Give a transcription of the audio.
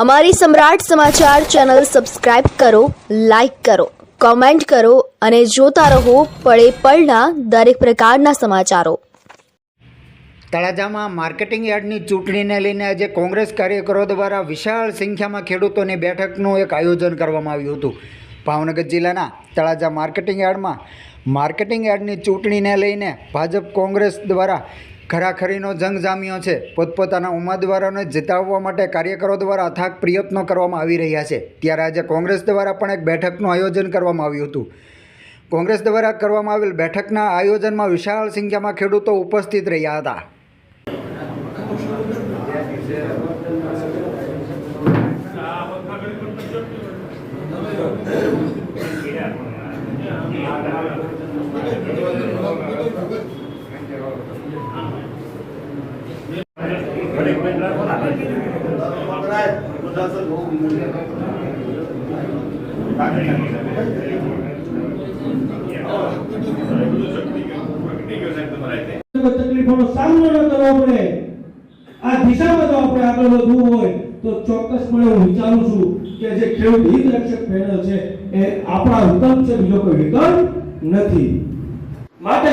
અમારી સમ્રાટ સમાચાર ચેનલ સબસ્ક્રાઇબ કરો, લાઇક કરો, કોમેન્ટ કરો અને જોતા રહો પળે પળના દરેક પ્રકારના સમાચારો। તળાજામાં માર્કેટિંગ યાર્ડની ચૂંટણીને લઈને આજે કોંગ્રેસ કાર્યકરો દ્વારા વિશાળ સંખ્યામાં ખેડૂતોની બેઠકનું એક આયોજન કરવામાં આવ્યું હતું। ભાવનગર જિલ્લાના તળાજા માર્કેટિંગ યાર્ડની ચૂંટણીને લઈને ભાજપ કોંગ્રેસ દ્વારા ખરાખરીનો જંગ જામ્યો છે। પોતપોતાના ઉમેદવારોને જીતાડવા માટે કાર્યકરો દ્વારા અથાગ પ્રયત્નો કરવામાં આવી રહ્યા છે। ત્યારે આજે કોંગ્રેસ દ્વારા પણ એક બેઠકનું આયોજન કરવામાં આવ્યું હતું। કોંગ્રેસ દ્વારા કરવામાં આવેલ બેઠકના આયોજનમાં વિશાળ સંખ્યામાં ખેડૂતો ઉપસ્થિત રહ્યા હતા। તકલીફોનો સામનો ન કરવો પડે, આ દિશામાં જો આપણે આગળ વધવું હોય તો ચોક્કસપણે હું વિચારું છું કે જે ખેડૂત હિત રક્ષક પેનલ છે એ આપણા હુકમ છે, બીજો કોઈ વિકલ્પ નથી। માટે